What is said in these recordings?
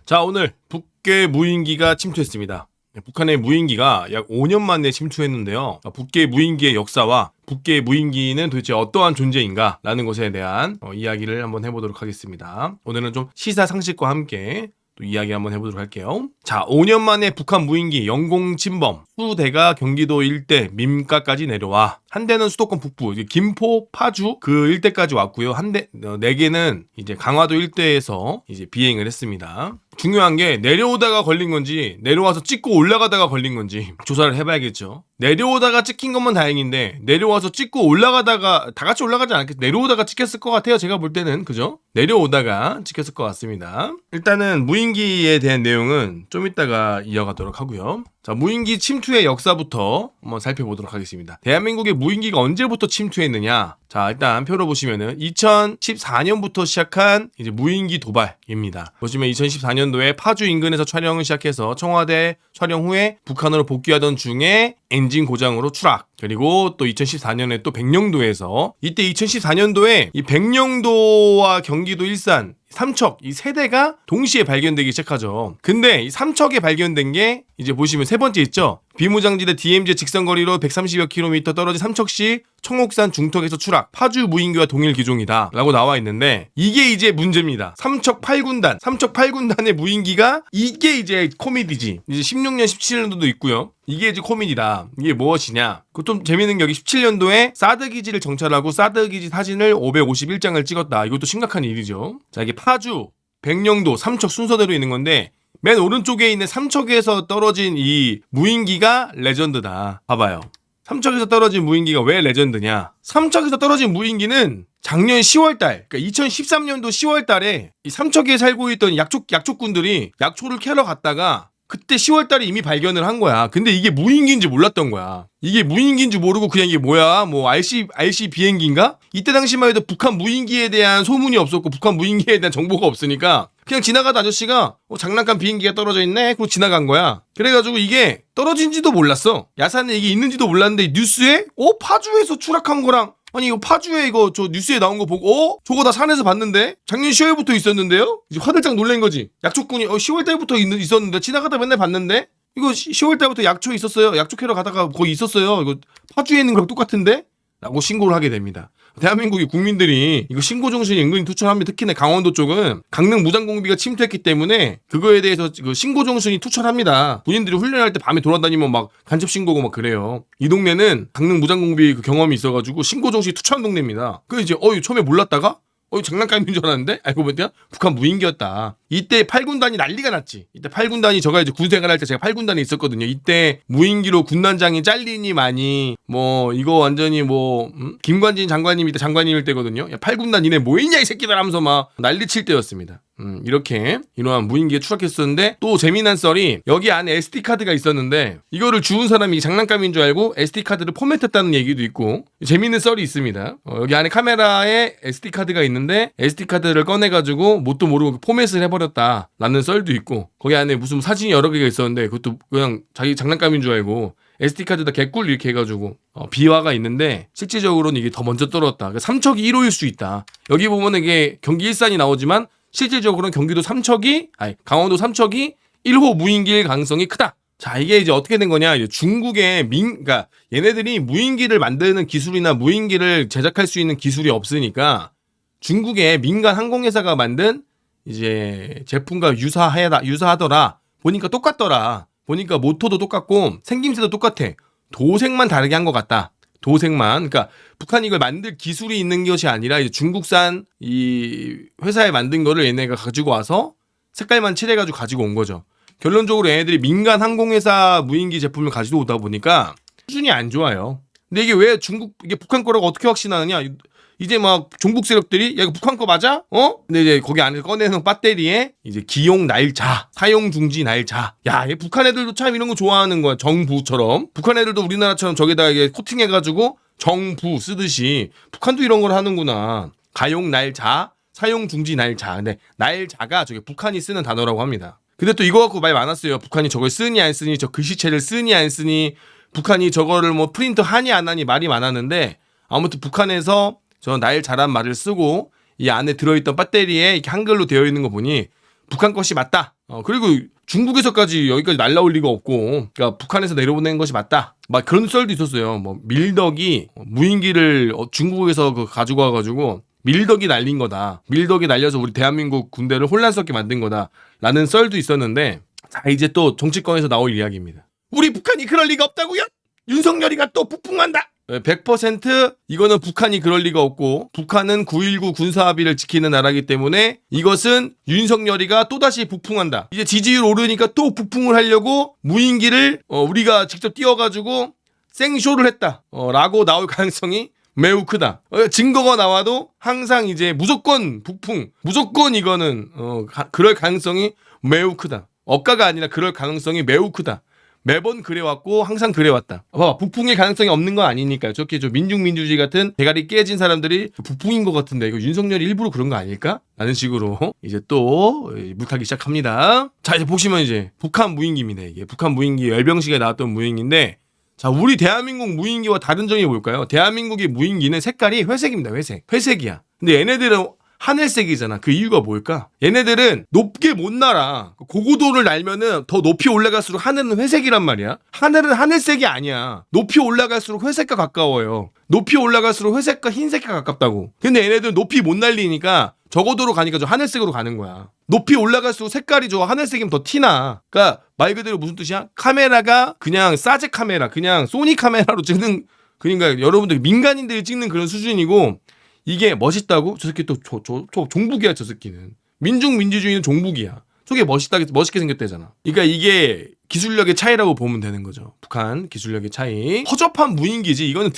자, 오늘 북계 무인기가 침투했습니다. 북한의 무인기가 약 5년 만에 침투했는데요. 북계 무인기의 역사와 북계 무인기는 도대체 어떠한 존재인가 라는 것에 대한 이야기를 한번 해보도록 하겠습니다. 오늘은 좀 시사 상식과 함께 또 이야기 한번 해보도록 할게요. 자, 5년 만에 북한 무인기 영공 침범, 수대가 경기도 일대 민가까지 내려와 한 대는 수도권 북부 김포, 파주 그 일대까지 왔고요. 한 대, 4개는 이제 강화도 일대에서 이제 비행을 했습니다. 중요한 게 내려오다가 걸린 건지 내려와서 찍고 올라가다가 걸린 건지 조사를 해봐야겠죠. 내려오다가 찍힌 것만 다행인데 내려와서 찍고 올라가다가 다 같이 올라가지 않았겠죠. 내려오다가 찍혔을 것 같아요. 제가 볼 때는 그죠? 내려오다가 찍혔을 것 같습니다. 일단은 무인기에 대한 내용은 좀 이따가 이어가도록 하고요. 자, 무인기 침투의 역사부터 한번 살펴보도록 하겠습니다. 대한민국의 무인기가 언제부터 침투했느냐? 자, 일단 표로 보시면은 2014년부터 시작한 이제 무인기 도발입니다. 보시면 2014년도에 파주 인근에서 촬영을 시작해서 청와대 촬영 후에 북한으로 복귀하던 중에 엔진 고장으로 추락. 그리고 또 2014년에 또 백령도에서 이때 2014년도에 이 백령도와 경기도 일산 삼척 이 세 대가 동시에 발견되기 시작하죠. 근데 이 삼척에 발견된 게 이제 보시면 세 번째 있죠. 비무장지대 DMZ 직선거리로 130여 킬로미터 떨어진 삼척시 청옥산 중턱에서 추락. 파주 무인기와 동일 기종이다 라고 나와 있는데 이게 이제 문제입니다. 삼척 8군단의 무인기가 이게 이제 코미디지. 이제 16년 17년도도 있고요. 이게 이제 코미디다. 이게 무엇이냐? 그 좀 재밌는 게 여기 17년도에 사드 기지를 정찰하고 사드 기지 사진을 551장을 찍었다. 이것도 심각한 일이죠. 자, 이게 파주, 백령도, 삼척 순서대로 있는 건데 맨 오른쪽에 있는 삼척에서 떨어진 이 무인기가 레전드다. 봐봐요. 삼척에서 떨어진 무인기가 왜 레전드냐? 삼척에서 떨어진 무인기는 작년 10월달, 그러니까 2013년도 10월달에 이 삼척에 살고 있던 약초꾼들이 약초를 캐러 갔다가 그때 10월달에 이미 발견을 한 거야. 근데 이게 무인기인지 몰랐던 거야. 이게 무인기인지 모르고 그냥 이게 뭐야? 뭐 RC 비행기인가? 이때 당시만 해도 북한 무인기에 대한 소문이 없었고 북한 무인기에 대한 정보가 없으니까 그냥 지나가다 아저씨가 장난감 비행기가 떨어져 있네? 그러고 지나간 거야. 그래가지고 이게 떨어진지도 몰랐어. 야산에 이게 있는지도 몰랐는데 뉴스에 파주에서 추락한 거랑 아니 이거 파주에 이거 저 뉴스에 나온 거 보고 저거 나 산에서 봤는데 작년 10월부터 있었는데요? 이제 화들짝 놀란 거지. 약초꾼이 10월 달부터 있었는데 지나가다 맨날 봤는데 이거 10월 달부터 약초 있었어요. 약초 캐러 가다가 거기 있었어요. 이거 파주에 있는 거랑 똑같은데? 라고 신고를 하게 됩니다. 대한민국의 국민들이 이거 신고 정신이 은근히 투철합니다. 특히나 강원도 쪽은 강릉 무장공비가 침투했기 때문에 그거에 대해서 신고 정신이 투철합니다. 군인들이 훈련할 때 밤에 돌아다니면 막 간첩 신고고 막 그래요. 이 동네는 강릉 무장공비 그 경험이 있어가지고 신고 정신이 투철한 동네입니다. 그래서 이제 처음에 몰랐다가 장난감인 줄 알았는데 알고 보니까 북한 무인기였다. 이때 8군단이 난리가 났지. 이때 8군단이 제가 이제 군생활 할 때 제가 8군단에 있었거든요. 이때 무인기로 군단장이 잘리니 많이 이거 완전히 김관진 장관님이 때 장관님일 때거든요. 야, 8군단 니네 뭐 있냐 이 새끼들 하면서 막 난리 칠 때였습니다. 이렇게 이러한 무인기에 추락했었는데 또 재미난 썰이 여기 안에 SD카드가 있었는데 이거를 주운 사람이 장난감인 줄 알고 SD카드를 포맷했다는 얘기도 있고 재미있는 썰이 있습니다. 여기 안에 카메라에 SD카드가 있는데 SD카드를 꺼내가지고 뭣도 모르고 포맷을 해버렸다 라는 썰도 있고 거기 안에 무슨 사진이 여러 개가 있었는데 그것도 그냥 자기 장난감인 줄 알고 SD카드다 개꿀 이렇게 해가지고 비화가 있는데 실질적으로는 이게 더 먼저 떨어졌다. 그러니까 삼척이 1호일 수 있다. 여기 보면은 이게 경기 일산이 나오지만 실질적으로는 강원도 삼척이 1호 무인기일 가능성이 크다. 자, 이게 이제 어떻게 된 거냐? 이제 중국의 그러니까 얘네들이 무인기를 만드는 기술이나 무인기를 제작할 수 있는 기술이 없으니까 중국의 민간 항공회사가 만든 이제 제품과 유사하더라. 보니까 똑같더라. 보니까 모토도 똑같고 생김새도 똑같아. 도색만 다르게 한 것 같다. 도색만. 그러니까 북한이 이걸 만들 기술이 있는 것이 아니라 이제 중국산 이 회사에 만든 거를 얘네가 가지고 와서 색깔만 칠해가지고 가지고 온 거죠. 결론적으로 얘네들이 민간 항공회사 무인기 제품을 가지고 오다 보니까 수준이 안 좋아요. 근데 이게 왜 이게 북한 거라고 어떻게 확신하느냐? 이제 막 종북 세력들이 야 이거 북한 거 맞아? 근데 이제 거기 안에서 꺼내는 배터리에 이제 기용 날짜, 사용 중지 날짜. 야, 북한 애들도 참 이런 거 좋아하는 거야. 정부처럼. 북한 애들도 우리나라처럼 저기다가 이게 코팅해가지고 정부 쓰듯이 북한도 이런 걸 하는구나. 가용 날짜, 사용 중지 날짜. 근데 날짜가 저게 북한이 쓰는 단어라고 합니다. 근데 또 이거 갖고 말 많았어요. 북한이 저걸 쓰니 안 쓰니, 저 글씨체를 쓰니 안 쓰니, 북한이 저거를 프린트 하니 안 하니 말이 많았는데 아무튼 북한에서 저 날짜란 말을 쓰고 이 안에 들어있던 배터리에 이렇게 한글로 되어 있는 거 보니 북한 것이 맞다. 그리고 중국에서까지 여기까지 날라올 리가 없고, 그러니까 북한에서 내려보낸 것이 맞다. 막 그런 썰도 있었어요. 뭐 밀덕이 무인기를 중국에서 가지고 와가지고 밀덕이 날린 거다. 밀덕이 날려서 우리 대한민국 군대를 혼란스럽게 만든 거다. 라는 썰도 있었는데, 자, 이제 또 정치권에서 나올 이야기입니다. 우리 북한이 그럴 리가 없다고요? 윤석열이가 또 북풍한다. 100% 이거는 북한이 그럴 리가 없고, 북한은 9.19 군사합의를 지키는 나라이기 때문에 이것은 윤석열이가 또다시 북풍한다. 이제 지지율 오르니까 또 북풍을 하려고 무인기를 우리가 직접 띄워가지고 생쇼를 했다. 라고 나올 가능성이 매우 크다. 증거가 나와도 항상 이제 무조건 북풍, 무조건 이거는 그럴 가능성이 매우 크다. 억가가 아니라 그럴 가능성이 매우 크다. 매번 그래왔고 항상 그래왔다. 봐봐, 북풍의 가능성이 없는 건 아니니까요. 저렇게 좀 민중민주주의 같은 대가리 깨진 사람들이 북풍인 것 같은데 이거 윤석열이 일부러 그런 거 아닐까? 라는 식으로 이제 또 묵하기 시작합니다. 자, 이제 보시면 이제 북한 무인기입니다. 이게 북한 무인기 열병식에 나왔던 무인기인데, 자, 우리 대한민국 무인기와 다른 점이 뭘까요? 대한민국의 무인기는 색깔이 회색입니다. 회색이야. 근데 얘네들은 하늘색이잖아. 그 이유가 뭘까? 얘네들은 높게 못 날아. 고고도를 날면은 더 높이 올라갈수록 하늘은 회색이란 말이야. 하늘은 하늘색이 아니야. 높이 올라갈수록 회색과 가까워요. 높이 올라갈수록 회색과 흰색과 가깝다고. 근데 얘네들은 높이 못 날리니까 저고도로 가니까 저 하늘색으로 가는 거야. 높이 올라갈수록 색깔이 저 하늘색이면 더 티나. 그러니까 말 그대로 무슨 뜻이야? 카메라가 그냥 싸제 카메라, 그냥 소니 카메라로 찍는, 그러니까 여러분들 민간인들이 찍는 그런 수준이고, 이게 멋있다고? 저 새끼 또 종북이야. 저 새끼는 민중민주주의는 종북이야. 저게 멋있게 생겼대잖아. 그러니까 이게 기술력의 차이라고 보면 되는 거죠. 북한 기술력의 차이. 허접한 무인기지. 이거는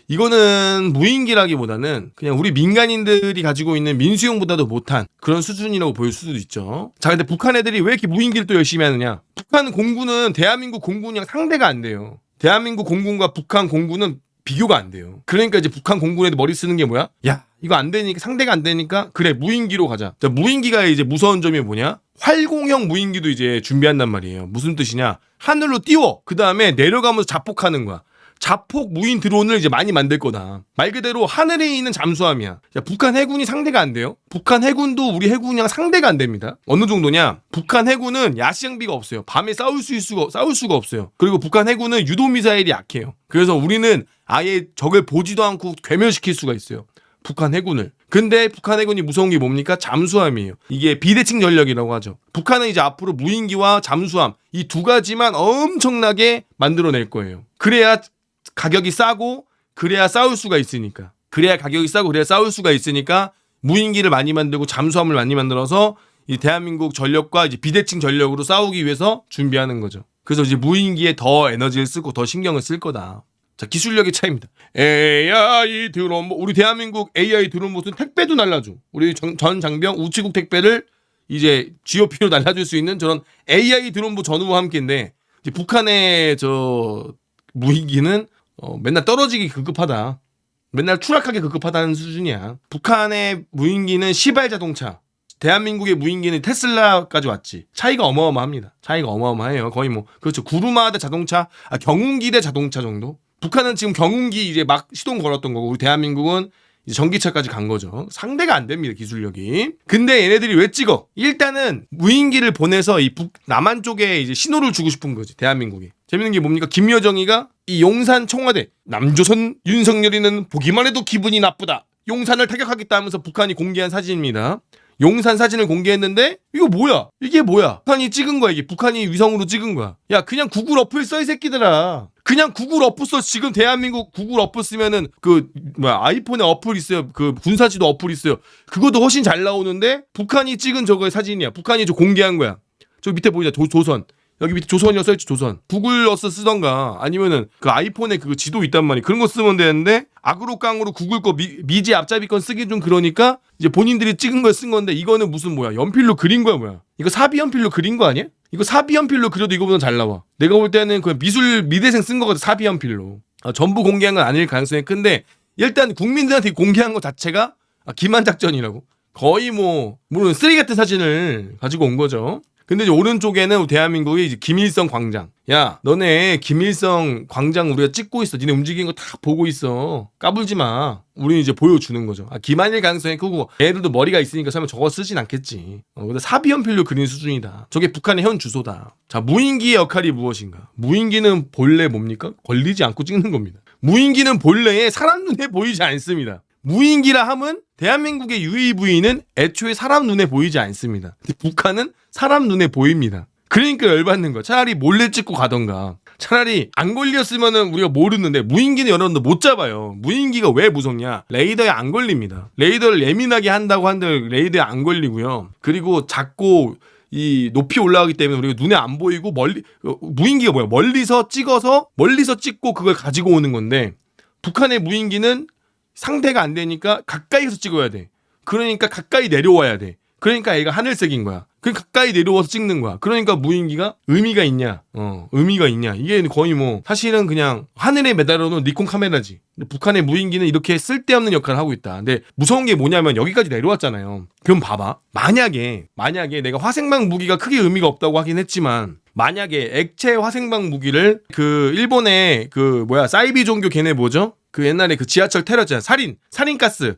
이거는 무인기라기보다는 그냥 우리 민간인들이 가지고 있는 민수용보다도 못한 그런 수준이라고 보일 수도 있죠. 자, 근데 북한 애들이 왜 이렇게 무인기를 또 열심히 하느냐? 북한 공군은 대한민국 공군이랑 상대가 안 돼요. 대한민국 공군과 북한 공군은 비교가 안 돼요. 그러니까 이제 북한 공군에도 머리 쓰는 게 뭐야? 야, 이거 안 되니까, 상대가 안 되니까 그래, 무인기로 가자. 자, 무인기가 이제 무서운 점이 뭐냐? 활공형 무인기도 이제 준비한단 말이에요. 무슨 뜻이냐? 하늘로 띄워. 그 다음에 내려가면서 자폭하는 거야. 자폭 무인 드론을 이제 많이 만들 거다. 말 그대로 하늘에 있는 잠수함이야. 자, 북한 해군이 상대가 안 돼요. 북한 해군도 우리 해군이랑 상대가 안 됩니다. 어느 정도냐? 북한 해군은 야시장비가 없어요. 밤에 싸울 수가 없어요. 그리고 북한 해군은 유도 미사일이 약해요. 그래서 우리는 아예 적을 보지도 않고 괴멸시킬 수가 있어요. 북한 해군을. 근데 북한 해군이 무서운 게 뭡니까? 잠수함이에요. 이게 비대칭 전력이라고 하죠. 북한은 이제 앞으로 무인기와 잠수함 이 두 가지만 엄청나게 만들어낼 거예요. 그래야 가격이 싸고, 그래야 싸울 수가 있으니까. 그래야 가격이 싸고, 그래야 싸울 수가 있으니까 무인기를 많이 만들고 잠수함을 많이 만들어서 이 대한민국 전력과 이제 비대칭 전력으로 싸우기 위해서 준비하는 거죠. 그래서 이제 무인기에 더 에너지를 쓰고 더 신경을 쓸 거다. 자, 기술력의 차이입니다. AI 드론, 우리 대한민국 AI 드론봇은 택배도 날라줘. 우리 전 장병 우체국 택배를 이제 GOP로 날라줄 수 있는 저런 AI 드론봇 전후와 함께인데, 이제 북한의 저 무인기는 맨날 떨어지기 급급하다. 맨날 추락하기 급급하다는 수준이야. 북한의 무인기는 시발 자동차. 대한민국의 무인기는 테슬라까지 왔지. 차이가 어마어마합니다. 차이가 어마어마해요. 거의 뭐, 그렇죠. 구루마 대 자동차, 경운기 대 자동차 정도? 북한은 지금 경운기 이제 막 시동 걸었던 거고, 우리 대한민국은 이제 전기차까지 간 거죠. 상대가 안 됩니다, 기술력이. 근데 얘네들이 왜 찍어? 일단은 무인기를 보내서 이 남한 쪽에 이제 신호를 주고 싶은 거지, 대한민국이. 재밌는 게 뭡니까? 김여정이가 이 용산 청와대, 남조선 윤석열이는 보기만 해도 기분이 나쁘다. 용산을 타격하겠다 하면서 북한이 공개한 사진입니다. 용산 사진을 공개했는데 이거 뭐야? 이게 뭐야? 북한이 찍은 거야. 이게 북한이 위성으로 찍은 거야. 야, 그냥 구글 어플 써, 이 새끼들아. 그냥 구글 어플 써. 지금 대한민국 구글 어플 쓰면은 아이폰에 어플 있어요. 그 군사지도 어플 있어요. 그것도 훨씬 잘 나오는데 북한이 찍은 저거의 사진이야. 북한이 저 공개한 거야. 저 밑에 보이자, 조선. 여기 밑에 조선이어 써있지, 조선. 구글 어스 쓰던가 아니면은 그 아이폰에 그 지도 있단 말이야. 그런 거 쓰면 되는데 악으로 깡으로 구글 거 미지 앞잡이 건 쓰기 좀 그러니까 이제 본인들이 찍은 걸 쓴 건데, 이거는 무슨 뭐야, 연필로 그린 거야 뭐야. 이거 사비 연필로 그린 거 아니야? 이거 사비 연필로 그려도 이거보다 잘 나와. 내가 볼 때는 그냥 미대생 쓴 거거든, 사비 연필로. 전부 공개한 건 아닐 가능성이 큰데, 일단 국민들한테 공개한 것 자체가 기만 작전이라고. 거의 물론 쓰레기 같은 사진을 가지고 온 거죠. 근데 이제 오른쪽에는 대한민국의 이제 김일성 광장. 야, 너네 김일성 광장 우리가 찍고 있어. 니네 움직이는 거 다 보고 있어. 까불지 마. 우리는 이제 보여주는 거죠. 김한일 가능성이 크고 애들도 머리가 있으니까 설마 저거 쓰진 않겠지. 근데 사비연필로 그린 수준이다. 저게 북한의 현 주소다. 자, 무인기의 역할이 무엇인가? 무인기는 본래 뭡니까? 걸리지 않고 찍는 겁니다. 무인기는 본래에 사람 눈에 보이지 않습니다. 무인기라 함은 대한민국의 UAV는 애초에 사람 눈에 보이지 않습니다. 근데 북한은 사람 눈에 보입니다. 그러니까 열받는 거야. 차라리 몰래 찍고 가던가. 차라리 안 걸렸으면은 우리가 모르는데 무인기는 여러분들 못 잡아요. 무인기가 왜 무섭냐? 레이더에 안 걸립니다. 레이더를 예민하게 한다고 한들 레이더에 안 걸리고요. 그리고 작고 이 높이 올라가기 때문에 우리가 눈에 안 보이고 무인기가 뭐야? 멀리서 찍고 그걸 가지고 오는 건데 북한의 무인기는 상대가 안 되니까 가까이서 찍어야 돼. 그러니까 가까이 내려와야 돼. 그러니까 얘가 하늘색인 거야. 그 가까이 내려와서 찍는 거야. 그러니까 무인기가 의미가 있냐? 의미가 있냐? 이게 거의 뭐 사실은 그냥 하늘에 매달아 놓은 니콘 카메라지. 근데 북한의 무인기는 이렇게 쓸데없는 역할을 하고 있다. 근데 무서운 게 뭐냐면 여기까지 내려왔잖아요. 그럼 봐봐. 만약에 내가 화생방 무기가 크게 의미가 없다고 하긴 했지만 만약에 액체 화생방 무기를 그 일본의 그 사이비 종교 걔네 뭐죠? 그 옛날에 그 지하철 테러잖아. 살인가스.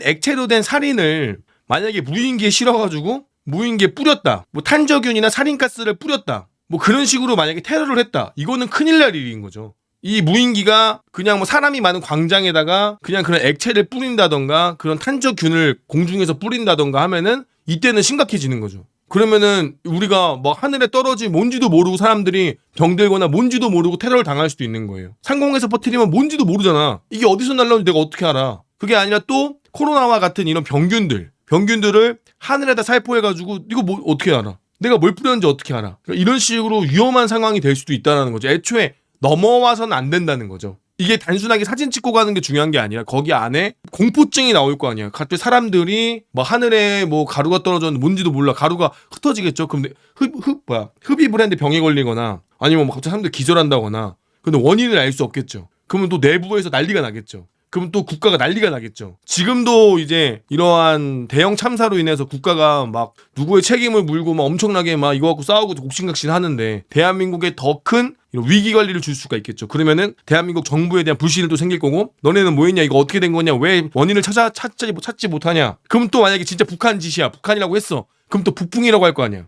액체로 된 살인을 만약에 무인기에 실어가지고 무인기에 뿌렸다. 뭐 탄저균이나 살인가스를 뿌렸다. 뭐 그런 식으로 만약에 테러를 했다. 이거는 큰일 날 일인 거죠. 이 무인기가 그냥 뭐 사람이 많은 광장에다가 그냥 그런 액체를 뿌린다던가 그런 탄저균을 공중에서 뿌린다던가 하면은 이때는 심각해지는 거죠. 그러면은 우리가 뭐 하늘에 떨어진 뭔지도 모르고 사람들이 병들거나 뭔지도 모르고 테러를 당할 수도 있는 거예요. 상공에서 퍼뜨리면 뭔지도 모르잖아. 이게 어디서 날라오는지 내가 어떻게 알아? 그게 아니라 또 코로나와 같은 이런 병균들을 하늘에다 살포해가지고 이거 뭐 어떻게 알아? 내가 뭘 뿌렸는지 어떻게 알아? 그러니까 이런 식으로 위험한 상황이 될 수도 있다는 거죠. 애초에 넘어와서는 안 된다는 거죠. 이게 단순하게 사진 찍고 가는 게 중요한 게 아니라 거기 안에 공포증이 나올 거 아니야. 갑자기 사람들이 뭐 하늘에 뭐 가루가 떨어졌는데 뭔지도 몰라. 가루가 흩어지겠죠. 근데 흡입을 했는데 병에 걸리거나 아니면 뭐 갑자기 사람들 기절한다거나. 근데 원인을 알 수 없겠죠. 그러면 또 내부에서 난리가 나겠죠. 그럼 또 국가가 난리가 나겠죠. 지금도 이제 이러한 대형 참사로 인해서 국가가 막 누구의 책임을 물고 막 엄청나게 막 이거 갖고 싸우고 곡신각신 하는데 대한민국에 더 큰 위기 관리를 줄 수가 있겠죠. 그러면은 대한민국 정부에 대한 불신도 생길 거고 너네는 뭐 했냐? 이거 어떻게 된 거냐? 왜 원인을 찾지 못하냐? 그럼 또 만약에 진짜 북한 짓이야. 북한이라고 했어. 그럼 또 북풍이라고 할 거 아니야.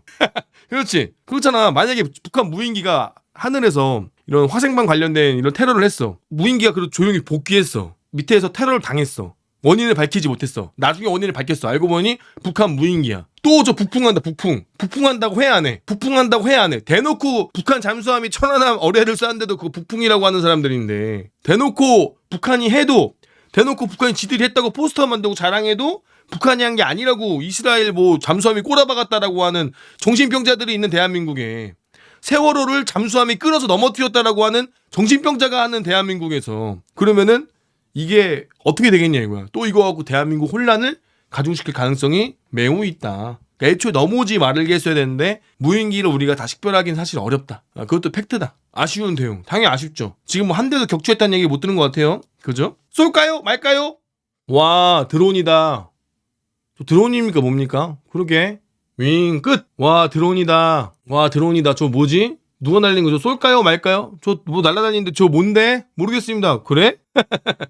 그렇지. 그렇잖아. 만약에 북한 무인기가 하늘에서 이런 화생방 관련된 이런 테러를 했어. 무인기가 그래도 조용히 복귀했어. 밑에서 테러를 당했어. 원인을 밝히지 못했어. 나중에 원인을 밝혔어. 알고 보니 북한 무인기야. 또 저 북풍한다. 북풍한다고 회 안 해. 대놓고 북한 잠수함이 천안함 어뢰를 쐈는데도 그거 북풍이라고 하는 사람들인데 대놓고 북한이 지들이 했다고 포스터 만들고 자랑해도 북한이 한 게 아니라고 이스라엘 뭐 잠수함이 꼬라박았다라고 하는 정신병자들이 있는 대한민국에 세월호를 잠수함이 끌어서 넘어뜨렸다라고 하는 정신병자가 하는 대한민국에서 그러면은 이게 어떻게 되겠냐 이거야. 또 이거 갖고 대한민국 혼란을 가중시킬 가능성이 매우 있다. 그러니까 애초에 넘어오지 말게 했어야 되는데 무인기를 우리가 다 식별하기는 사실 어렵다. 그것도 팩트다. 아쉬운 대응. 당연히 아쉽죠. 지금 뭐 한 대도 격추했다는 얘기 못 들은 것 같아요. 그죠? 쏠까요? 말까요? 와 드론이다. 저 드론입니까 뭡니까? 그러게. 윙 끝. 와 드론이다. 저 뭐지? 누가 날린 거죠? 쏠까요? 말까요? 저 뭐 날아다니는데 저 뭔데? 모르겠습니다. 그래?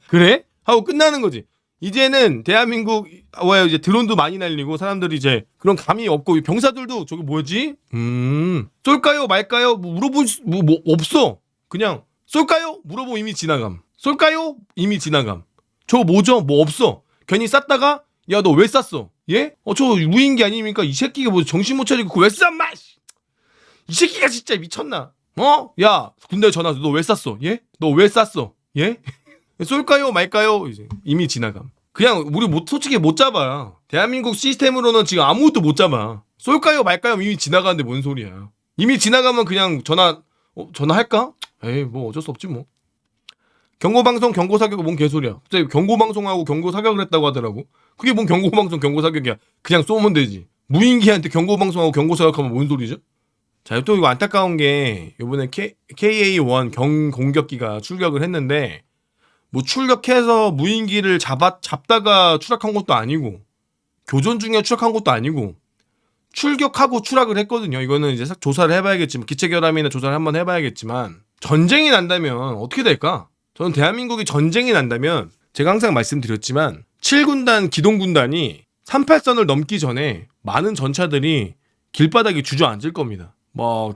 그래? 하고 끝나는 거지. 이제는 대한민국 이제 드론도 많이 날리고 사람들이 이제 그런 감이 없고 병사들도 저게 뭐지? 쏠까요? 말까요? 뭐 물어볼 뭐 없어. 그냥 쏠까요? 물어보면 이미 지나감. 쏠까요? 이미 지나감. 저 뭐죠? 뭐 없어. 괜히 쐈다가 야 너 왜 쐈어? 예? 저 무인기 아닙니까? 이 새끼가 뭐 정신 못 차리고 왜 쐈? 마! 이 새끼가 진짜 미쳤나? 야 군대 전화 너 왜 쐈어? 예? 너 왜 쐈어? 예? 쏠까요? 말까요? 이제 이미 지나감. 그냥 우리 솔직히 못 잡아. 대한민국 시스템으로는 지금 아무것도 못 잡아. 쏠까요? 말까요? 이미 지나가는데 뭔 소리야. 이미 지나가면 그냥 전화할까? 에이 뭐 어쩔 수 없지 뭐. 경고방송 경고사격 뭔 개소리야. 갑자기 경고방송하고 경고사격을 했다고 하더라고. 그게 뭔 경고방송 경고사격이야. 그냥 쏘면 되지. 무인기한테 경고방송하고 경고사격하면 뭔 소리죠? 자, 또 이거 안타까운 게 이번에 KA-1 경공격기가 출격을 했는데 뭐 출격해서 무인기를 잡다가 추락한 것도 아니고 교전 중에 추락한 것도 아니고 출격하고 추락을 했거든요. 이거는 이제 싹 조사를 해봐야겠지만, 기체결함이나 조사를 한번 해봐야겠지만, 전쟁이 난다면 어떻게 될까? 저는 대한민국이 전쟁이 난다면, 제가 항상 말씀드렸지만 7군단 기동군단이 38선을 넘기 전에 많은 전차들이 길바닥에 주저앉을 겁니다. 막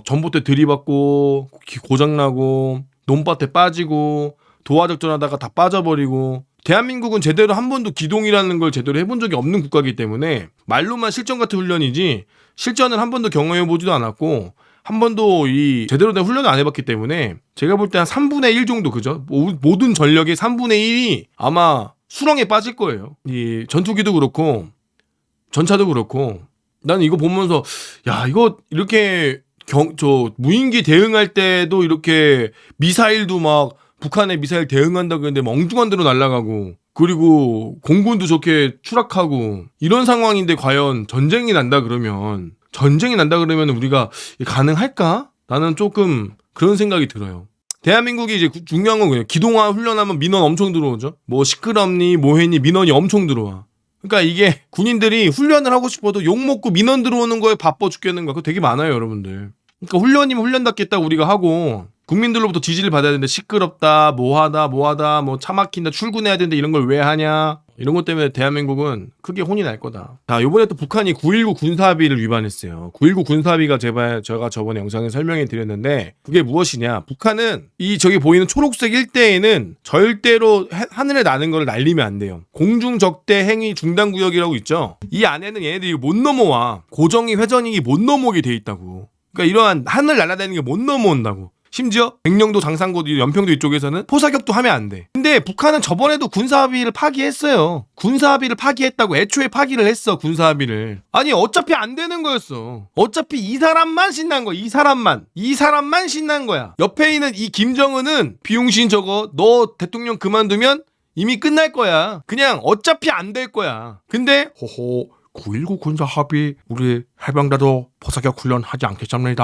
전봇대 들이받고 고장나고 논밭에 빠지고 도하작전하다가 다 빠져버리고. 대한민국은 제대로 한 번도 기동이라는 걸 제대로 해본 적이 없는 국가이기 때문에 말로만 실전 같은 훈련이지 실전을 한 번도 경험해보지도 않았고 한 번도 이 제대로 된 훈련을 안 해봤기 때문에 제가 볼 때 한 3분의 1 정도, 그죠? 모든 전력의 3분의 1이 아마 수렁에 빠질 거예요. 이 전투기도 그렇고 전차도 그렇고. 나는 이거 보면서 야, 이거 이렇게 무인기 대응할 때도 이렇게 미사일도 막 북한의 미사일 대응한다고 했는데 멍중한 대로 날아가고, 그리고 공군도 좋게 추락하고, 이런 상황인데 과연 전쟁이 난다 그러면 우리가 가능할까? 나는 조금 그런 생각이 들어요. 대한민국이 이제 중요한 건 그냥 기동화 훈련하면 민원 엄청 들어오죠. 뭐 시끄럽니 뭐했니 민원이 엄청 들어와. 그러니까 이게 군인들이 훈련을 하고 싶어도 욕먹고 민원 들어오는 거에 바빠 죽겠는 거, 그거 되게 많아요, 여러분들. 그러니까 훈련이면 훈련답겠다 우리가 하고, 국민들로부터 지지를 받아야 되는데 시끄럽다, 뭐하다, 뭐 차 막힌다, 출근해야 되는데 이런 걸 왜 하냐, 이런 것 때문에 대한민국은 크게 혼이 날 거다. 자, 요번에 또 북한이 9.19 군사합의를 위반했어요. 9.19 군사합의가 제가 저번에 영상에 설명해 드렸는데, 그게 무엇이냐, 북한은 저기 보이는 초록색 일대에는 절대로 하늘에 나는 걸 날리면 안 돼요. 공중적대 행위 중단구역이라고 있죠. 이 안에는 얘네들이 못 넘어와. 고정이 회전익이 못 넘어오게 돼 있다고. 그러니까 이러한 하늘 날아다니는 게 못 넘어온다고. 심지어 백령도, 장산고도, 연평도 이쪽에서는 포사격도 하면 안 돼. 근데 북한은 저번에도 군사합의를 파기했어요. 군사합의를 파기했다고. 애초에 파기를 했어, 군사합의를. 아니, 어차피 안 되는 거였어. 어차피 이 사람만 신난 거야. 이 사람만 신난 거야. 옆에 있는 이 김정은은 비용신 저거 너 대통령 그만두면 이미 끝날 거야. 그냥 어차피 안 될 거야. 근데 9.19 군사합의 우리 해병대도 포사격 훈련하지 않겠습니다.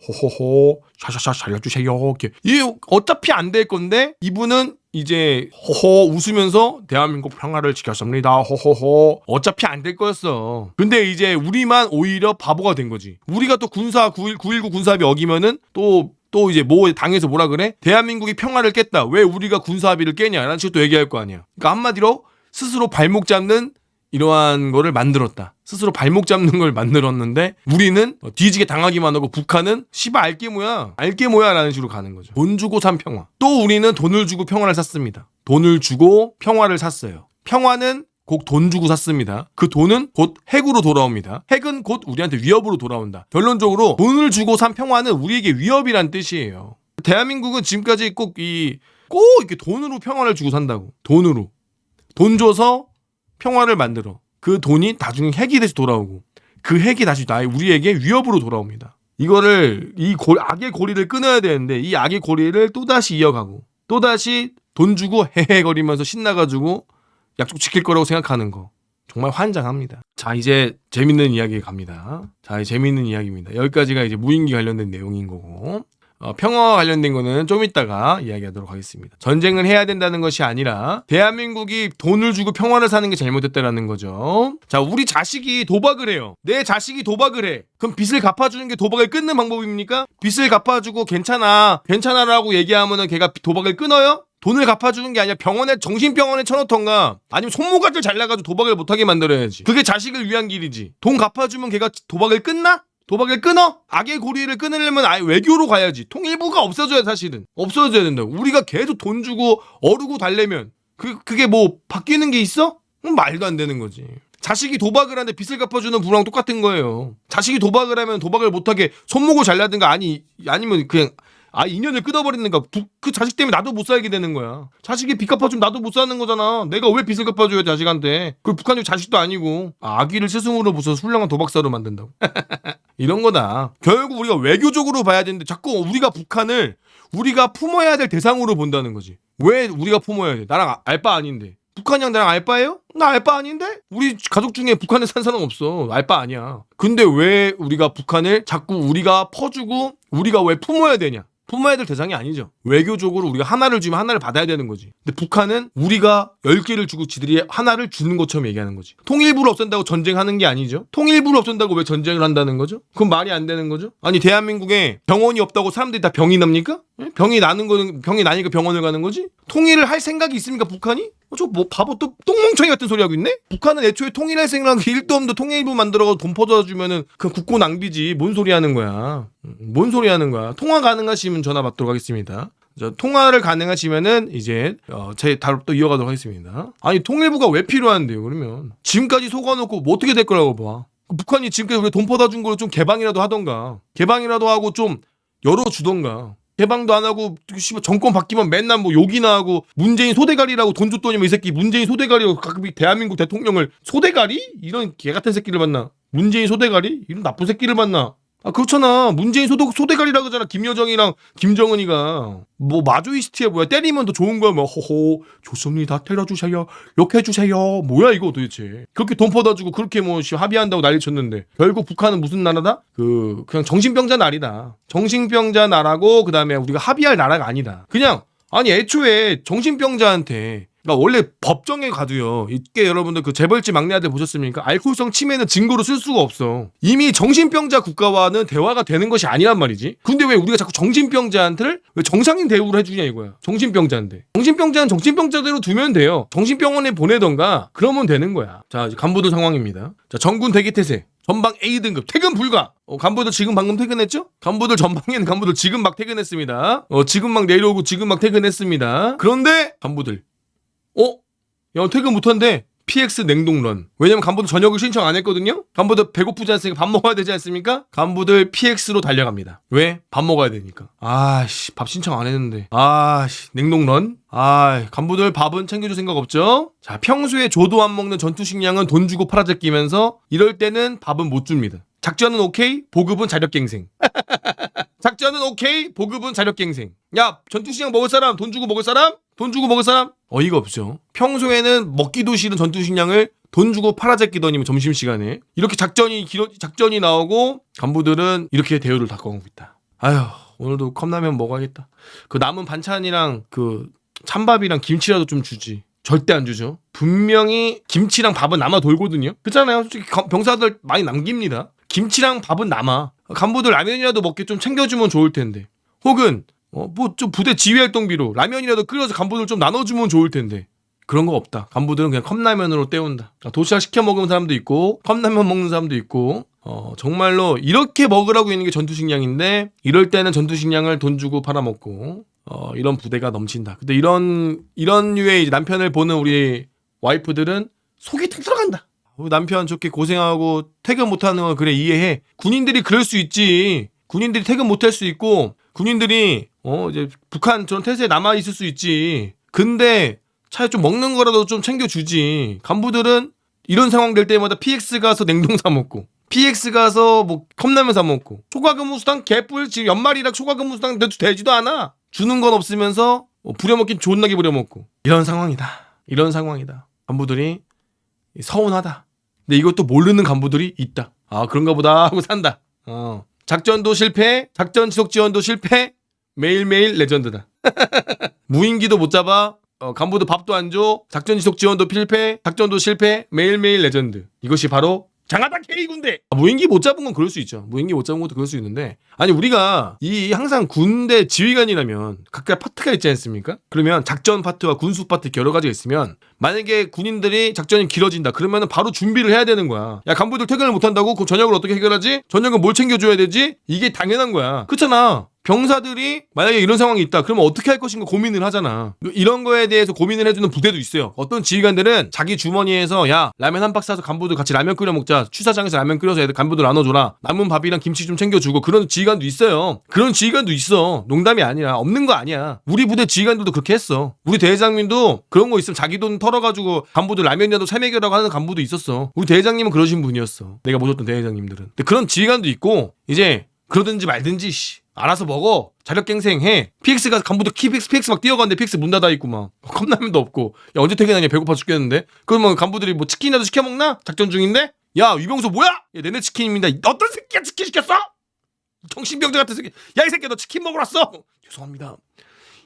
호호호 샤샤샤 살려주세요. 이 어차피 안 될 건데 이분은 이제 호호 웃으면서 대한민국 평화를 지켰습니다. 호호호. 어차피 안 될 거였어. 근데 이제 우리만 오히려 바보가 된 거지. 우리가 또 9.19 군사합의 어기면은 또 이제 당에서 뭐라 그래? 대한민국이 평화를 깼다. 왜 우리가 군사합의를 깨냐? 라는 식으로 또 얘기할 거 아니야. 그러니까 한마디로 스스로 발목 잡는 이러한 거를 만들었다. 스스로 발목 잡는 걸 만들었는데 우리는 뒤지게 당하기만 하고 북한은 씨발 알게 뭐야 라는 식으로 가는 거죠. 돈 주고 산 평화. 또 우리는 돈을 주고 평화를 샀습니다. 돈을 주고 평화를 샀어요. 평화는 곧 돈 주고 샀습니다. 그 돈은 곧 핵으로 돌아옵니다. 핵은 곧 우리한테 위협으로 돌아온다. 결론적으로 돈을 주고 산 평화는 우리에게 위협이란 뜻이에요. 대한민국은 지금까지 꼭 이렇게 돈으로 평화를 주고 산다고. 돈 줘서 평화를 만들어. 그 돈이 나중에 핵이 다시 돌아오고, 그 핵이 다시 우리에게 위협으로 돌아옵니다. 이거를 악의 고리를 끊어야 되는데 이 악의 고리를 또다시 이어가고 또다시 돈 주고 헤헤거리면서 신나가지고 약속 지킬 거라고 생각하는 거 정말 환장합니다. 자, 이제 재밌는 이야기 갑니다. 자, 재밌는 이야기입니다. 여기까지가 이제 무인기 관련된 내용인 거고, 평화와 관련된 거는 좀 이따가 이야기하도록 하겠습니다. 전쟁을 해야 된다는 것이 아니라 대한민국이 돈을 주고 평화를 사는 게 잘못됐다라는 거죠. 자, 우리 자식이 도박을 해요. 내 자식이 도박을 해. 그럼 빚을 갚아주는 게 도박을 끊는 방법입니까? 빚을 갚아주고 괜찮아라고 얘기하면은 걔가 도박을 끊어요? 돈을 갚아주는 게 아니라 정신병원에 쳐놓던가 아니면 손모가지를 잘라가지고 도박을 못하게 만들어야지. 그게 자식을 위한 길이지. 돈 갚아주면 걔가 도박을 끊나? 도박을 끊어? 악의 고리를 끊으려면 아예 외교로 가야지. 통일부가 없어져야 사실은. 없어져야 된다고. 우리가 계속 돈 주고 어르고 달래면 그게 뭐 바뀌는 게 있어? 말도 안 되는 거지. 자식이 도박을 하는데 빚을 갚아주는 부랑 똑같은 거예요. 자식이 도박을 하면 도박을 못하게 손목을 잘라든가 아니면 그냥 인연을 끊어버리는가. 그 자식 때문에 나도 못 살게 되는 거야. 자식이 빚 갚아주면 나도 못 사는 거잖아. 내가 왜 빚을 갚아줘야 자식한테. 그 북한이 자식도 아니고 아기를 스승으로 부숴서 훌륭한 도박사로 만든다고. 이런 거다. 결국 우리가 외교적으로 봐야 되는데 자꾸 우리가 북한을 우리가 품어야 될 대상으로 본다는 거지. 왜 우리가 품어야 돼? 나랑 알바 아닌데. 북한이랑 나랑 알바예요? 나 알바 아닌데? 우리 가족 중에 북한에 산 사람 없어. 알바 아니야. 근데 왜 우리가 북한을 자꾸 우리가 퍼주고 우리가 왜 품어야 되냐? 품어야 될 대상이 아니죠. 외교적으로 우리가 하나를 주면 하나를 받아야 되는 거지. 근데 북한은 우리가 10개를 주고 지들이 하나를 주는 것처럼 얘기하는 거지. 통일부를 없앤다고 전쟁하는 게 아니죠. 통일부를 없앤다고 왜 전쟁을 한다는 거죠? 그건 말이 안 되는 거죠. 아니 대한민국에 병원이 없다고 사람들이 다 병이 납니까? 병이 나니까 병원을 가는 거지? 통일을 할 생각이 있습니까 북한이? 저 뭐 바보 또 똥멍청이 같은 소리 하고 있네? 북한은 애초에 통일할 생각이 1도 없는데 통일부 만들어가지고 돈 퍼줘주면은 그 국고 낭비지. 뭔 소리 하는 거야? 뭔 소리 하는 거야? 통화 가능하시면 전화 받도록 하겠습니다. 통화를 가능하시면은 이제 제 답도 이어가도록 하겠습니다. 아니 통일부가 왜 필요한데요? 그러면 지금까지 속아놓고 뭐 어떻게 될 거라고 봐. 북한이 지금까지 우리 돈 퍼다 준 걸로 좀 개방이라도 하던가, 개방이라도 하고 좀 열어주던가. 개방도 안 하고 정권 바뀌면 맨날 뭐 욕이나 하고 문재인 소대가리라고 돈 줬더니만 이 새끼 문재인 소대가리라고 가끔 대한민국 대통령을 소대가리? 이런 개 같은 새끼를 만나. 문재인 소대가리? 이런 나쁜 새끼를 만나. 아 그렇잖아. 문재인 소대가리라고 하잖아. 김여정이랑 김정은이가. 뭐 마조이스트야 뭐야. 때리면 더 좋은 거야. 뭐 호호 좋습니다. 때려주세요. 욕해주세요. 뭐야 이거 도대체. 그렇게 돈 퍼다주고 그렇게 뭐 합의한다고 난리쳤는데 결국 북한은 무슨 나라다? 그냥 정신병자 나라다. 정신병자 나라고 그다음에 우리가 합의할 나라가 아니다. 그냥 아니 애초에 정신병자한테 그러니까 원래 법정에 가도요. 이게 여러분들 그 재벌집 막내 아들 보셨습니까? 알코올성 치매는 증거로 쓸 수가 없어. 이미 정신병자 국가와는 대화가 되는 것이 아니란 말이지. 근데 왜 우리가 자꾸 정신병자한테를 왜 정상인 대우를 해주냐 이거야. 정신병자인데. 정신병자는 정신병자대로 두면 돼요. 정신병원에 보내던가 그러면 되는 거야. 자 이제 간부들 상황입니다. 자 전군 대기태세. 전방 A등급 퇴근 불가. 간부들 지금 방금 퇴근했죠? 간부들 전방에 있는 간부들 지금 막 퇴근했습니다. 지금 막 내려오고 지금 막 퇴근했습니다. 그런데 간부들 야 퇴근 못한대. PX 냉동런. 왜냐면 간부들 저녁을 신청 안 했거든요. 간부들 배고프지 않습니까? 밥 먹어야 되지 않습니까? 간부들 PX로 달려갑니다. 왜? 밥 먹어야 되니까. 아씨 밥 신청 안 했는데. 아씨 냉동런. 간부들 밥은 챙겨줄 생각 없죠? 자 평소에 조도 안 먹는 전투식량은 돈 주고 팔아제끼면서 이럴 때는 밥은 못 줍니다. 작전은 오케이, 보급은 자력갱생. 작전은 오케이, 보급은 자력갱생. 야 전투식량 먹을 사람, 돈 주고 먹을 사람? 돈 주고 먹을 사람? 어이가 없죠. 평소에는 먹기도 싫은 전투식량을 돈 주고 팔아제끼더니 점심시간에 이렇게 작전이 나오고 간부들은 이렇게 대우를 바꿔가고 있다. 아휴 오늘도 컵라면 먹어야겠다. 그 남은 반찬이랑 그 찬밥이랑 김치라도 좀 주지. 절대 안 주죠. 분명히 김치랑 밥은 남아 돌거든요. 그렇잖아요. 솔직히 병사들 많이 남깁니다. 김치랑 밥은 남아. 간부들 라면이라도 먹게 좀 챙겨주면 좋을 텐데. 혹은 뭐 좀 부대 지휘활동비로 라면이라도 끓여서 간부들 좀 나눠주면 좋을 텐데. 그런 거 없다. 간부들은 그냥 컵라면으로 때운다. 도시락 시켜 먹는 사람도 있고 컵라면 먹는 사람도 있고 정말로 이렇게 먹으라고 있는 게 전투식량인데 이럴 때는 전투식량을 돈 주고 팔아먹고 이런 부대가 넘친다. 근데 이런 류의 이제 남편을 보는 우리 와이프들은 속이 툭 들어간다. 남편 저렇게 고생하고 퇴근 못하는 거 그래 이해해. 군인들이 그럴 수 있지. 군인들이 퇴근 못할 수 있고 군인들이 이제 북한 저런 태세에 남아 있을 수 있지. 근데 차라리 좀 먹는 거라도 좀 챙겨주지. 간부들은 이런 상황 될 때마다 PX 가서 냉동 사 먹고 PX 가서 뭐 컵라면 사 먹고 초과근무수당 개뿔 지금 연말이라 초과근무수당 되지도 않아. 주는 건 없으면서 부려먹긴 존나게 부려먹고 이런 상황이다. 이런 상황이다. 간부들이 서운하다. 근데 이것도 모르는 간부들이 있다. 그런가 보다 하고 산다. 작전도 실패, 작전 지속 지원도 실패, 매일매일 레전드다. 무인기도 못 잡아, 간부도 밥도 안 줘, 작전 지속 지원도 실패, 작전도 실패, 매일매일 레전드. 이것이 바로 장하다 K군대. 무인기 못 잡은 건 그럴 수 있죠. 무인기 못 잡은 것도 그럴 수 있는데 아니 우리가 항상 군대 지휘관이라면 각각 파트가 있지 않습니까? 그러면 작전 파트와 군수 파트 여러 가지가 있으면 만약에 군인들이 작전이 길어진다 그러면 바로 준비를 해야 되는 거야. 야 간부들 퇴근을 못 한다고? 그럼 저녁을 어떻게 해결하지? 저녁은 뭘 챙겨줘야 되지? 이게 당연한 거야. 그렇잖아. 병사들이 만약에 이런 상황이 있다 그러면 어떻게 할 것인가 고민을 하잖아. 이런 거에 대해서 고민을 해주는 부대도 있어요. 어떤 지휘관들은 자기 주머니에서 야 라면 한 박스 사서 간부들 같이 라면 끓여 먹자. 추사장에서 라면 끓여서 애들 간부들 나눠줘라. 남은 밥이랑 김치 좀 챙겨주고 그런 지휘관도 있어요. 그런 지휘관도 있어. 농담이 아니라 없는 거 아니야. 우리 부대 지휘관들도 그렇게 했어. 우리 대회장님도 그런 거 있으면 자기 돈 털어가지고 간부들 라면이라도 세 먹여라고 하는 간부도 있었어. 우리 대회장님은 그러신 분이었어. 내가 모셨던 대회장님들은. 근데 그런 지휘관도 있고 이제 그러든지 말든지 알아서 먹어. 자력갱생 해. PX 가서 간부들 PX 막 뛰어가는데 PX 문 닫아 있고 막 컵라면도 없고 야 언제 퇴근하냐 배고파 죽겠는데. 그러면 간부들이 뭐 치킨이라도 시켜 먹나? 작전 중인데? 야 위병소 뭐야? 야, 내내 치킨입니다. 어떤 새끼가 치킨 시켰어? 정신병자 같은 새끼. 야 이 새끼 너 치킨 먹으러 왔어. 죄송합니다.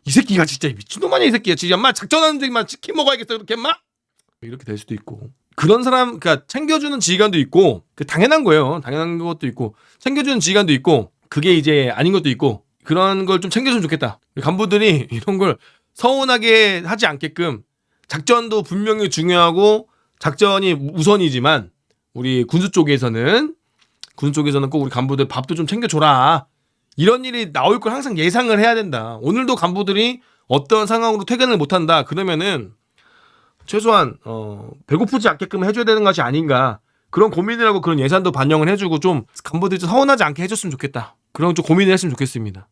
이 새끼가 진짜 미친놈 아니야 이 새끼야. 진짜 엄마 작전하는 중이만 치킨 먹어야겠어 이렇게 엄마. 이렇게 될 수도 있고. 그런 사람 그러니까 챙겨주는 지휘관도 있고 그 당연한 거예요. 당연한 것도 있고 챙겨주는 지휘관도 있고 그게 이제 아닌 것도 있고 그런 걸 좀 챙겨주면 좋겠다. 간부들이 이런 걸 서운하게 하지 않게끔 작전도 분명히 중요하고 작전이 우선이지만 우리 군수 쪽에서는 꼭 우리 간부들 밥도 좀 챙겨줘라. 이런 일이 나올 걸 항상 예상을 해야 된다. 오늘도 간부들이 어떤 상황으로 퇴근을 못한다. 그러면은 최소한 배고프지 않게끔 해줘야 되는 것이 아닌가. 그런 고민을 하고 그런 예산도 반영을 해주고 좀 간부들이 좀 서운하지 않게 해줬으면 좋겠다. 그런 좀 고민을 했으면 좋겠습니다.